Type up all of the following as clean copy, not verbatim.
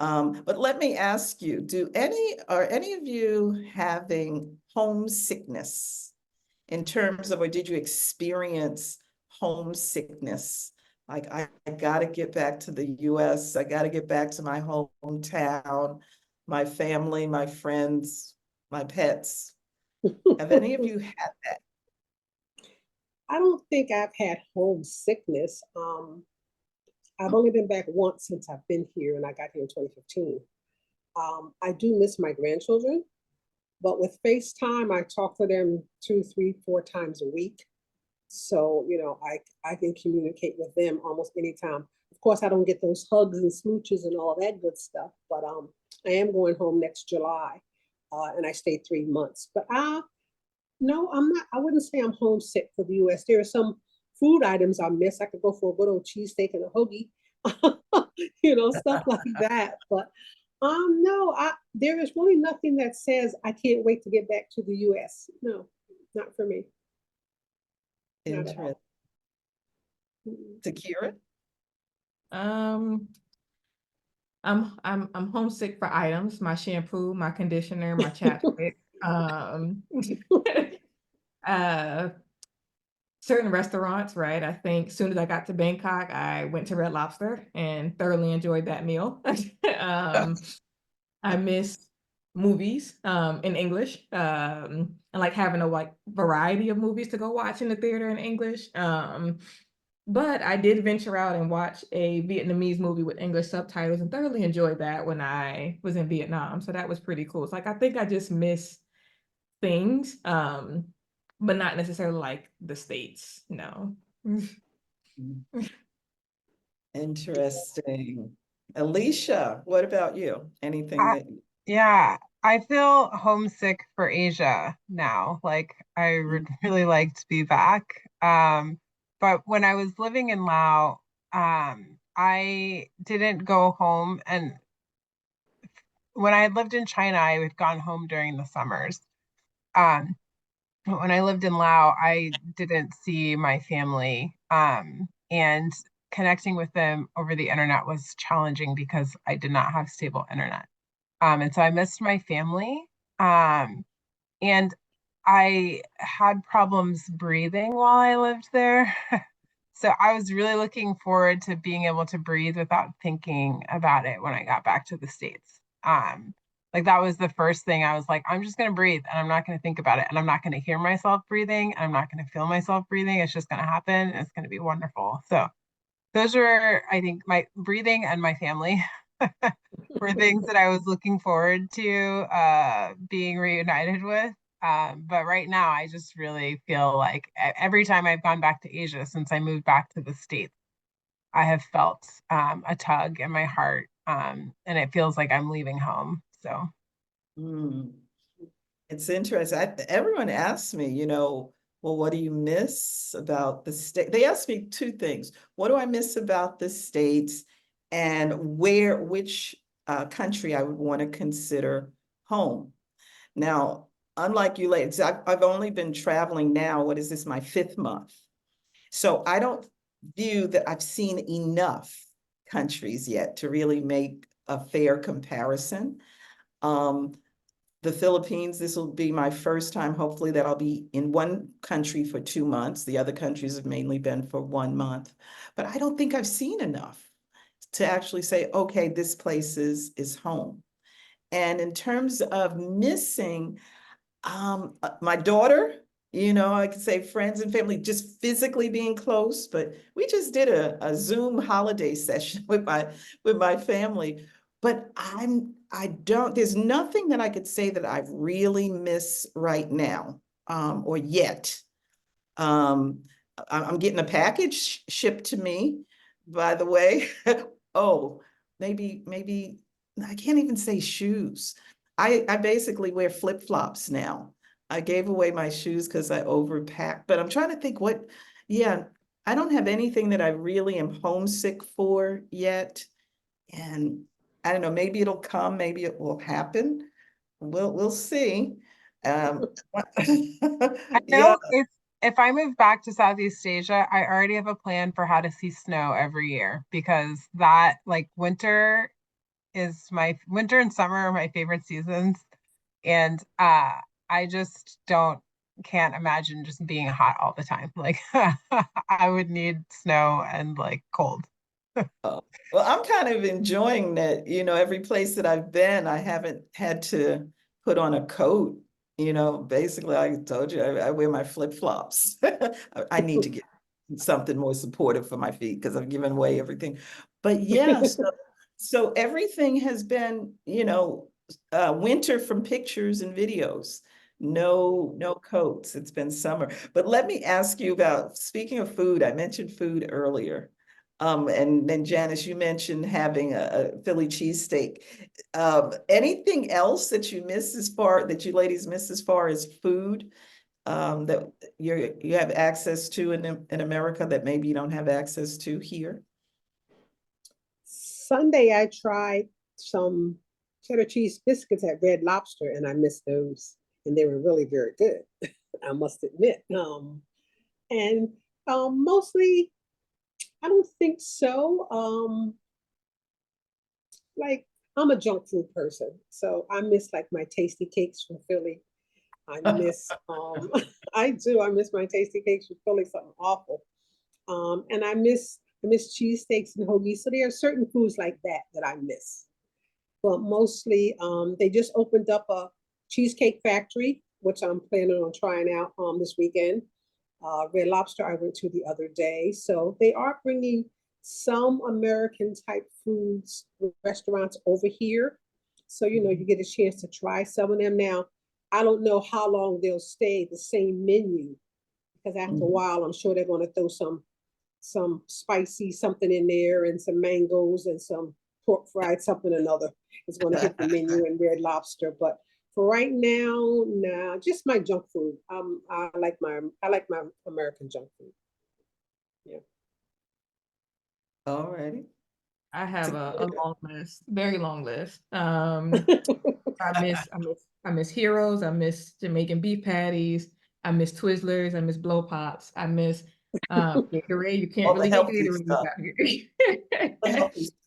But let me ask you, are any of you having homesickness in terms of, or did you experience homesickness? Like, I gotta get back to the US. I gotta get back to my hometown, my family, my friends, my pets. Have any of you had that? I don't think I've had homesickness. I've only been back once since I've been here, and I got here in 2015. I do miss my grandchildren, but with FaceTime, I talk to them 2, 3, 4 times a week. So, I can communicate with them almost anytime. Of course, I don't get those hugs and smooches and all that good stuff, but I am going home next July, and I stay 3 months. But no, I'm not. I wouldn't say I'm homesick for the U.S. There are some food items I miss. I could go for a good old cheesesteak and a hoagie, stuff like that. But no, there is really nothing that says I can't wait to get back to the U.S. No, not for me. Not at Interesting. all. Mm-mm. Tikiera? Um, I'm homesick for items, my shampoo, my conditioner, my chapstick. Uh, certain restaurants, right? I think as soon as I got to Bangkok, I went to Red Lobster and thoroughly enjoyed that meal. I miss movies in English, and like having a like variety of movies to go watch in the theater in English. But I did venture out and watch a Vietnamese movie with English subtitles and thoroughly enjoyed that when I was in Vietnam. So that was pretty cool. It's like I think I just miss things, but not necessarily like the States. No. Interesting. Alicia, what about you? Anything I, that yeah, I feel homesick for Asia now. Like I would really like to be back. But when I was living in Laos, I didn't go home. And when I had lived in China, I had gone home during the summers. Um, but when I lived in Laos, I didn't see my family. And connecting with them over the internet was challenging because I did not have stable internet. And so I missed my family. Um, and I had problems breathing while I lived there. So I was really looking forward to being able to breathe without thinking about it when I got back to the States. Like that was the first thing I was like, I'm just gonna breathe and I'm not gonna think about it and I'm not gonna hear myself breathing and I'm not gonna feel myself breathing. It's just gonna happen. And it's gonna be wonderful. So those were, I think, my breathing and my family were things that I was looking forward to being reunited with. But right now, I just really feel like every time I've gone back to Asia since I moved back to the States, I have felt a tug in my heart, and it feels like I'm leaving home. So, mm, it's interesting. Everyone asks me, well, what do you miss about the state? They ask me two things. What do I miss about the States and which country I would want to consider home? Now, unlike you ladies, I've only been traveling now, what is this, my 5th month. So I don't view that I've seen enough countries yet to really make a fair comparison. Um, the Philippines, this will be my first time, hopefully, that I'll be in one country for 2 months. The other countries have mainly been for 1 month. But I don't think I've seen enough to actually say, okay, this place is home. And in terms of missing, my daughter, I could say friends and family, just physically being close, but we just did a Zoom holiday session with my family. But there's nothing that I could say that I really miss right now, or yet. I'm getting a package shipped to me, by the way. Oh, maybe I can't even say shoes. I basically wear flip-flops now. I gave away my shoes because I overpacked, but I'm trying to think yeah, I don't have anything that I really am homesick for yet. And I don't know, maybe it'll come, maybe it will happen. We'll see. I Yeah. know if I move back to Southeast Asia, I already have a plan for how to see snow every year because that like winter is my winter and summer are my favorite seasons. And I just can't imagine just being hot all the time. Like I would need snow and like cold. Oh, well, I'm kind of enjoying that, every place that I've been, I haven't had to put on a coat. Basically, I told you I wear my flip-flops. I need to get something more supportive for my feet because I've given away everything. But yeah, so everything has been, winter from pictures and videos. No coats. It's been summer. But let me ask you about, speaking of food, I mentioned food earlier. And then Janice, you mentioned having a Philly cheesesteak. Anything else that that you ladies miss as far as food, that you have access to in America that maybe you don't have access to here? Sunday, I tried some cheddar cheese biscuits at Red Lobster, and I missed those, and they were really very good. I must admit. And mostly, I don't think so. Like I'm a junk food person, so I miss like my tasty cakes from Philly. I miss I miss my tasty cakes from Philly, something awful. And I miss cheesesteaks and hoagies. So there are certain foods like that that I miss. But mostly they just opened up a cheesecake factory, which I'm planning on trying out this weekend. Red Lobster I went to the other day. So they are bringing some American type foods restaurants over here. So, you get a chance to try some of them. Now, I don't know how long they'll stay the same menu because after a while, I'm sure they're going to throw some spicy something in there and some mangoes and some pork fried something or another is going to hit the menu in Red Lobster. But for right now, nah, just my junk food. I like my American junk food. Yeah. All righty. I have a long list, very long list. I miss Heroes. I miss Jamaican beef patties. I miss Twizzlers. I miss Blow Pops. I miss Gatorade. You can't All the really get healthy Gatorade stuff. out here. The healthy stuff.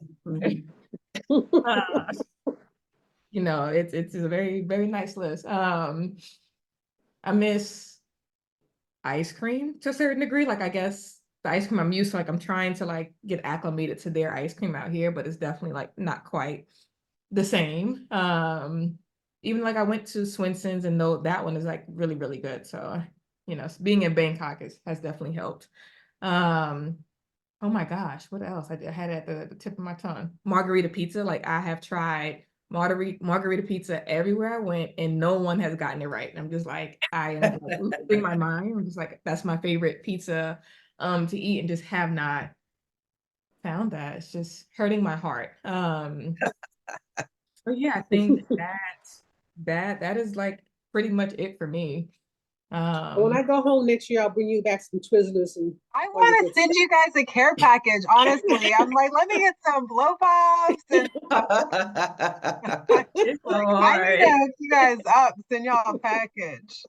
Uh, it's a very, very nice list. I miss ice cream to a certain degree. Like I guess the ice cream I'm used to, like I'm trying to like get acclimated to their ice cream out here, but it's definitely like not quite the same. Even like I went to Swenson's and though that one is like really, really good. So, being in Bangkok has definitely helped. Um, oh my gosh, what else? I had it at the tip of my tongue. Margarita pizza. Like I have tried margarita pizza everywhere I went, and no one has gotten it right. And I'm just like, I am like losing my mind. I'm just like, that's my favorite pizza to eat, and just have not found that. It's just hurting my heart. But yeah, I think that is like pretty much it for me. When I Um, go home next year, I'll bring you back some Twizzlers and I all your want to good send stuff. you guys a care package, honestly. I'm like, let me get some blow pops and it's so like I need to hard. hook you guys up, send y'all a package.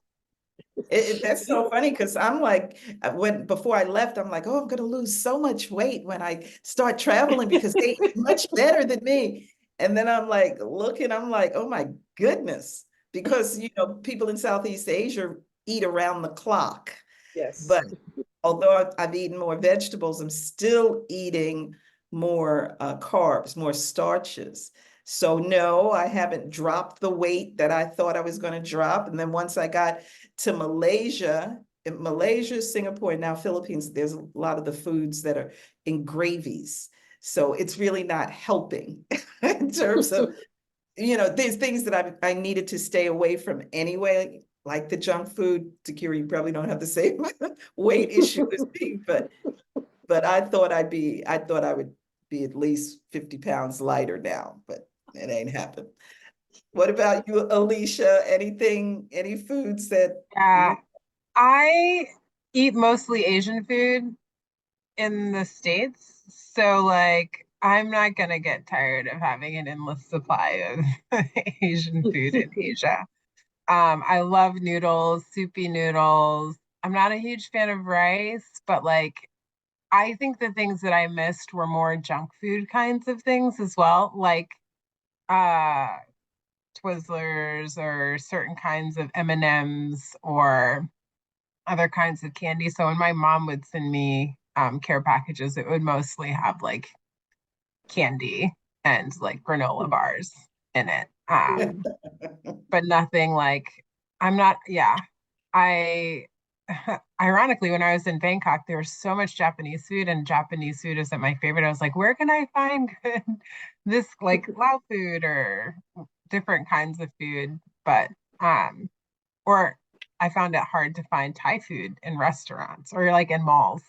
That's so funny because I'm like, before I left, I'm like, oh, I'm gonna lose so much weight when I start traveling because they eat much better than me. And then I'm like looking, I'm like, oh my goodness, because people in Southeast Asia eat around the clock. Yes. But although I've eaten more vegetables, I'm still eating more carbs, more starches. So no, I haven't dropped the weight that I thought I was going to drop. And then once I got to Malaysia, Singapore, and now Philippines, there's a lot of the foods that are in gravies. So it's really not helping in terms of, there's things that I needed to stay away from anyway, like the junk food. Tikiera, you probably don't have the same weight issue as me, but I thought I would be at least 50 pounds lighter now, but it ain't happened. What about you, Alicia? Any foods that Yeah, you I eat mostly Asian food in the States. So like I'm not gonna get tired of having an endless supply of Asian food in Asia. I love noodles, soupy noodles. I'm not a huge fan of rice, but like I think the things that I missed were more junk food kinds of things as well. Like uh Twizzlers or certain kinds of M&Ms or other kinds of candy. So when my mom would send me care packages, it would mostly have like candy and like granola bars in it. But nothing like I'm not, yeah. I ironically, when I was in Bangkok, there was so much Japanese food, and Japanese food isn't my favorite. I was like, where can I find good this like Lao food or different kinds of food? But or I found it hard to find Thai food in restaurants or like in malls.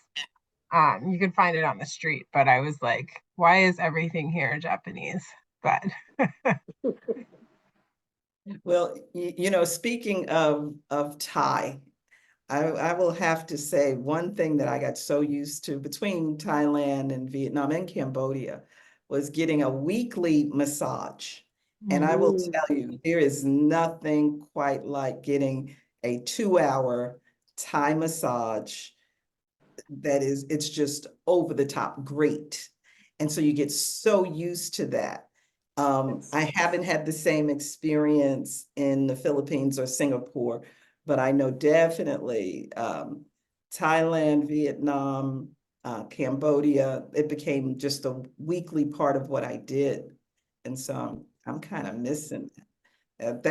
You could find it on the street, but I was like, why is everything here Japanese? But Well, you know, speaking of Thai, I will have to say one thing that I got so used to between Thailand and Vietnam and Cambodia was getting a weekly massage. And I will Mm. tell you, there is nothing quite like getting a 2 hour Thai massage it's just over the top great. And so you get so used to that. I haven't had the same experience in the Philippines or Singapore, but I know definitely Thailand, Vietnam, Cambodia, it became just a weekly part of what I did. And so I'm kind of missing I had a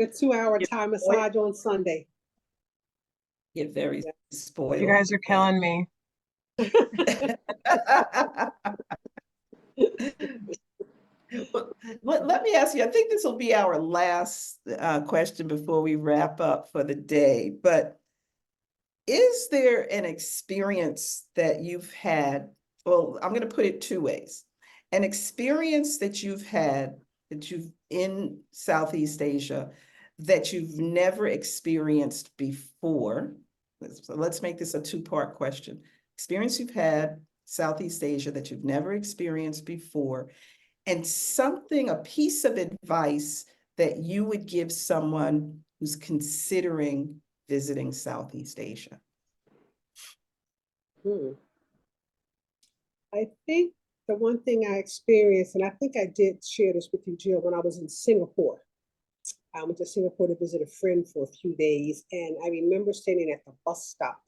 that. 2 hour Get Thai spoiled. massage on Sunday. Get very Yeah. you spoiled. guys are Yeah. killing me. Well, let me ask you, I think this will be our last question before we wrap up for the day, but is there an experience that you've had? Well, I'm going to put it two ways. An experience that you've had that you've in Southeast Asia that you've never experienced before. So let's make this a two-part question. Experience you've had Southeast Asia that you've never experienced before, and something, a piece of advice that you would give someone who's considering visiting Southeast Asia. Hmm. I think the one thing I experienced, and I think I did share this with you, Jill, when I was in Singapore. I went to Singapore to visit a friend for a few days, and I remember standing at the bus stop,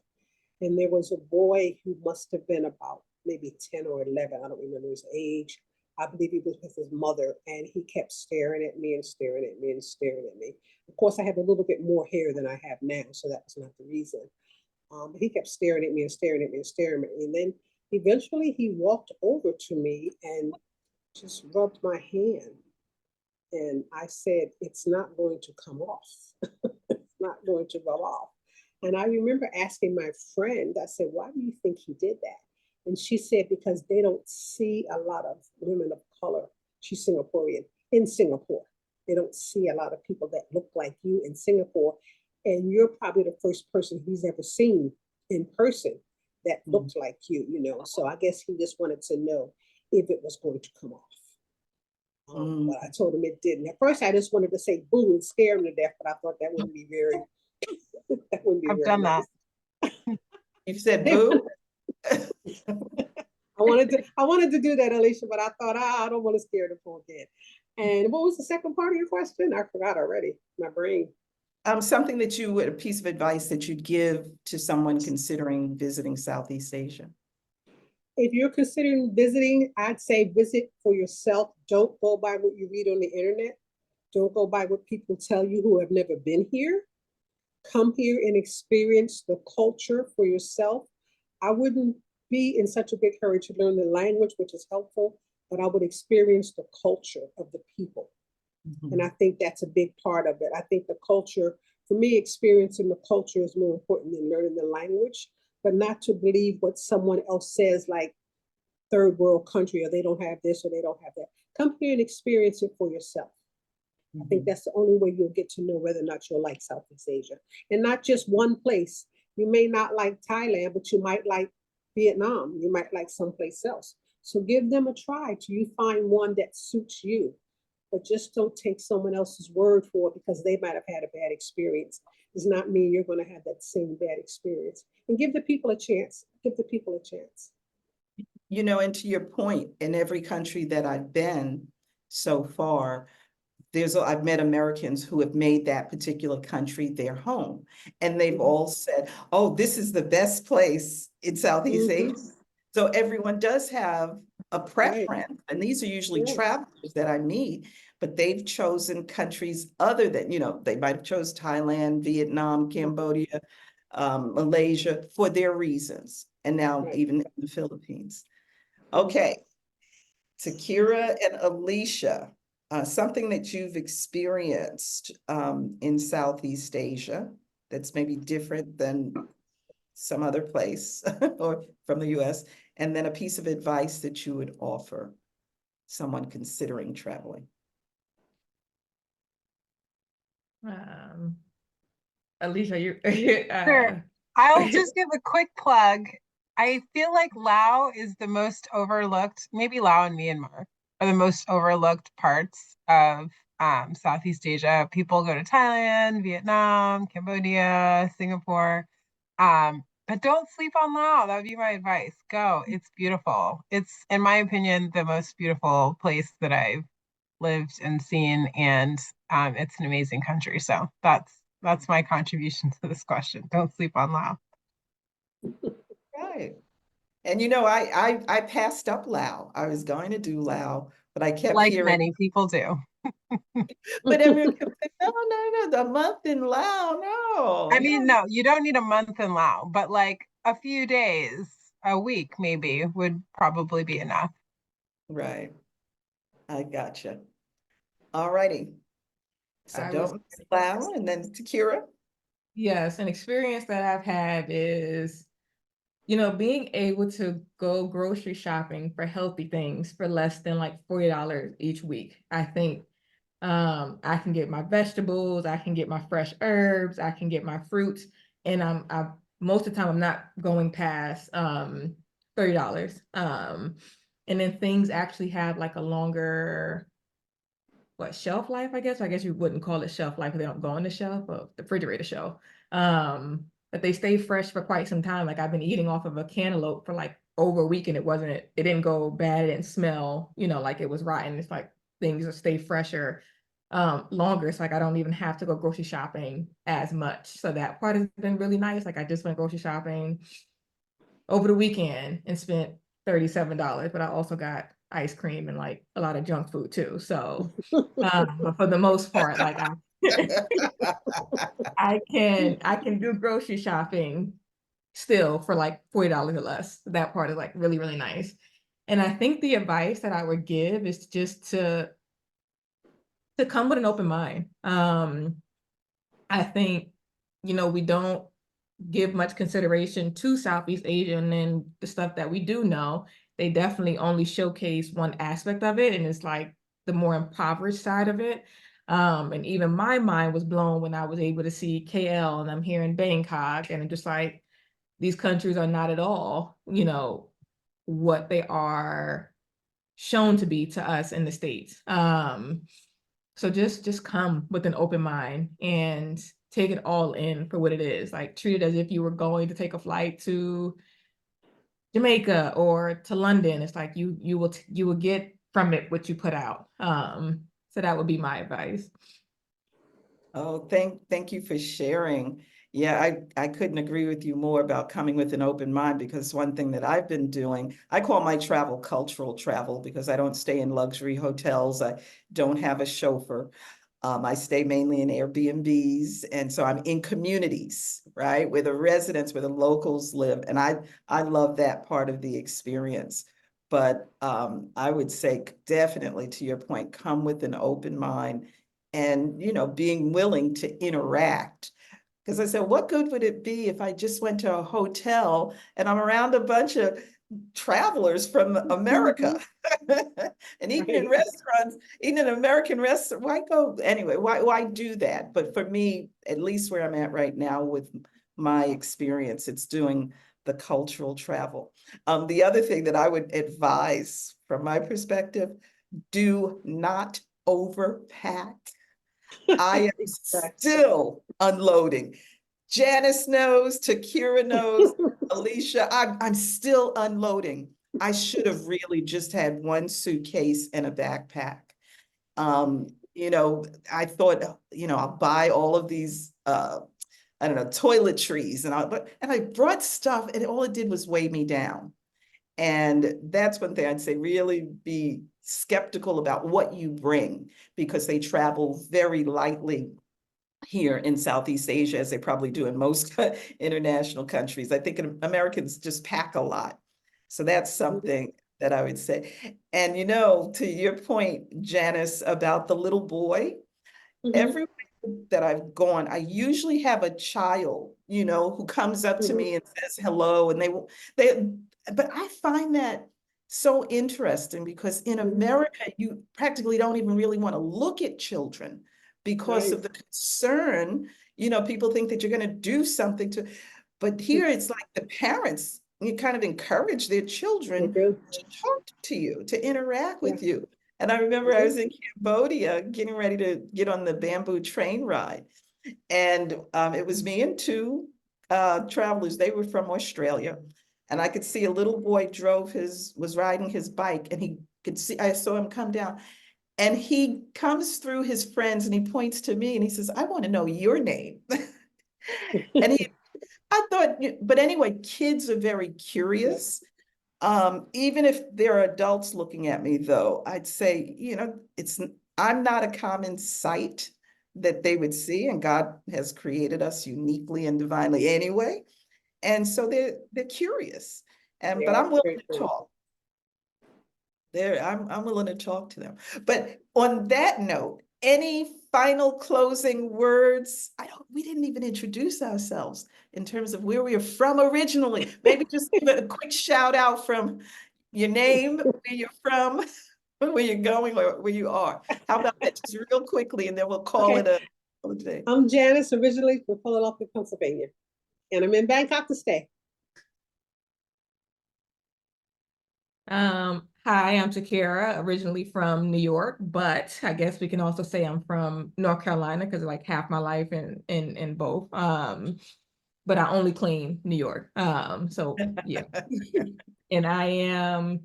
and there was a boy who must have been about maybe 10 or 11. I don't remember his age. I believe he was with his mother, and he kept staring at me and staring at me and staring at me. Of course, I have a little bit more hair than I have now, so that was not the reason. But he kept staring at me and staring at me and staring at me. And then eventually he walked over to me and just rubbed my hand. And I said, it's not going to come off. It's not going to rub off. And I remember asking my friend, I said, why do you think he did that? And she said, because they don't see a lot of women of color. She's Singaporean, in Singapore. They don't see a lot of people that look like you in Singapore. And you're probably the first person he's ever seen in person that looked like you, know. So I guess he just wanted to know if it was going to come off. But I told him it didn't. At first, I just wanted to say boo and scare him to death, but I thought that wouldn't be very, that wouldn't be I've very done that. nice. You said boo? I wanted to do that, Alicia, but I thought, I don't want to scare the poor kid. And what was the second part of your question? I forgot already. My brain. Something that you would, a piece of advice that you'd give to someone considering visiting Southeast Asia. If you're considering visiting, I'd say visit for yourself. Don't go by what you read on the internet. Don't go by what people tell you who have never been here. Come here and experience the culture for yourself. I wouldn't be in such a big hurry to learn the language, which is helpful, but I would experience the culture of the people. Mm-hmm. And I think that's a big part of it. I think the culture, for me, experiencing the culture is more important than learning the language, but not to believe what someone else says, like third world country, or they don't have this or they don't have that. Come here and experience it for yourself. Mm-hmm. I think that's the only way you'll get to know whether or not you'll like Southeast Asia. And not just one place. You may not like Thailand, but you might like Vietnam. You might like someplace else. So give them a try till you find one that suits you. But just don't take someone else's word for it because they might have had a bad experience. Does not mean you're going to have that same bad experience. And give the people a chance. Give the people a chance. You know, and to your point, in every country that I've been, so far. I've met Americans who have made that particular country their home. And they've all said, oh, this is the best place in Southeast Asia. So everyone does have a preference. And these are usually travelers that I meet, but they've chosen countries other than, they might have chose Thailand, Vietnam, Cambodia, Malaysia for their reasons. And now even in the Philippines. Okay. Tikiera and Alicia, something that you've experienced in Southeast Asia that's maybe different than some other place or from the US, and then a piece of advice that you would offer someone considering traveling. Alicia, you Sure. I'll just give a quick plug. I feel like Laos is the most overlooked, maybe Laos and Myanmar are the most overlooked parts of Southeast Asia. People go to Thailand, Vietnam, Cambodia, Singapore. But don't sleep on Laos. That would be my advice. Go. It's beautiful. It's, in my opinion, the most beautiful place that I've lived and seen, and it's an amazing country. So that's my contribution to this question. Don't sleep on Laos. Right. And I passed up Lao. I was going to do Lao, but I kept Like hearing. many people do. But everyone kept saying, no, the month in Lao, no. I mean, no, you don't need a month in Laos, but like a few days, a week maybe would probably be enough. Right. I gotcha. All righty. So don't miss Lao, and then Tikiera. Yes, an experience that I've had is, being able to go grocery shopping for healthy things for less than like $40 each week. I think I can get my vegetables, I can get my fresh herbs, I can get my fruits, and I most of the time I'm not going past $30. And then things actually have like a longer shelf life, I guess. I guess you wouldn't call it shelf life, they don't go on the shelf, but the refrigerator shelf. But they stay fresh for quite some time. Like I've been eating off of a cantaloupe for like over a week, and it didn't go bad, it didn't smell, like it was rotten. It's like things will stay fresher longer. It's like I don't even have to go grocery shopping as much. So that part has been really nice. Like I just went grocery shopping over the weekend and spent $37, but I also got ice cream and like a lot of junk food too. So, but for the most part, like I can do grocery shopping still for like $40 or less. That part is like really, really nice. And I think the advice that I would give is just to come with an open mind. I think, we don't give much consideration to Southeast Asia, and then the stuff that we do know, they definitely only showcase one aspect of it, and it's like the more impoverished side of it. And even my mind was blown when I was able to see KL, and I'm here in Bangkok, and I'm just like, these countries are not at all, what they are shown to be to us in the States. So just come with an open mind and take it all in for what it is. Like treat it as if you were going to take a flight to Jamaica or to London. It's like you will get from it what you put out. So that would be my advice. Oh, thank you for sharing. Yeah, I couldn't agree with you more about coming with an open mind, because one thing that I've been doing, I call my travel cultural travel, because I don't stay in luxury hotels. I don't have a chauffeur. I stay mainly in Airbnbs. And so I'm in communities, right, where the residents, where the locals live. And I love that part of the experience. But I would say definitely, to your point, come with an open mind and, being willing to interact. Because I said, what good would it be if I just went to a hotel and I'm around a bunch of travelers from America and eating in restaurants, eating in an American restaurant? Why go anyway? Why do that? But for me, at least where I'm at right now with my experience, it's doing the cultural travel. The other thing that I would advise from my perspective, do not overpack. I am still unloading. Janice knows, Tikiera knows, Alicia, I'm still unloading. I should have really just had one suitcase and a backpack. You know, I thought, you know, I'll buy all of these, I don't know, toiletries, and I brought stuff, and all it did was weigh me down. And that's one thing I'd say, really be skeptical about what you bring, because they travel very lightly here in Southeast Asia, as they probably do in most international countries. I think Americans just pack a lot. So that's something that I would say. And, you know, to your point, Janice, about the little boy, everywhere that I've gone, I usually have a child, you know, who comes up to me and says hello, and but I find that so interesting, because in America, you practically don't even really want to look at children because of the concern. You know, people think that you're going to do something but here it's like the parents, you kind of encourage their children to talk to you, to interact with you. And I remember I was in Cambodia getting ready to get on the bamboo train ride. And it was me and two travelers. They were from Australia. And I could see a little boy was riding his bike, and I saw him come down. And he comes through his friends and he points to me and he says, "I want to know your name." And I thought, but anyway, kids are very curious. Even if there are adults looking at me, though, I'd say, you know, I'm not a common sight that they would see, and God has created us uniquely and divinely anyway. And so they're curious. But I'm willing to talk. I'm willing to talk to them. But on that note, any final closing words? We didn't even introduce ourselves in terms of where we are from originally. Maybe just give it a quick shout out from your name, where you're from, where you're going, or where you are. How about that, just real quickly, and then we'll call it a day. I'm Janice, originally from Philadelphia, Pennsylvania, and I'm in Bangkok to stay. Hi, I'm Tikiera, originally from New York, but I guess we can also say I'm from North Carolina, because like half my life in both. But I only claim New York. So yeah. And I am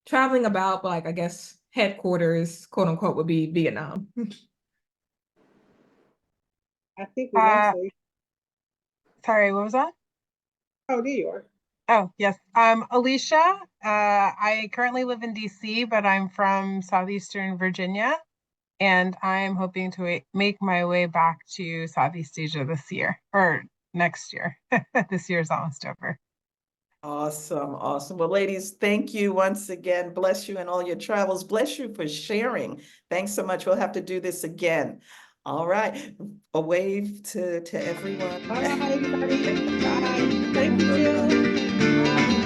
traveling about, but like I guess headquarters, quote unquote, would be Vietnam. I think we lost you. Sorry, what was that? Oh, there you are. Oh, yes. Alicia. I currently live in DC, but I'm from Southeastern Virginia, and I'm hoping to make my way back to Southeast Asia this year or next year. This year's almost over. Awesome. Awesome. Well, ladies, thank you once again. Bless you in all your travels. Bless you for sharing. Thanks so much. We'll have to do this again. All right. A wave to everyone. Bye, everybody. Bye. Thank you. Bye.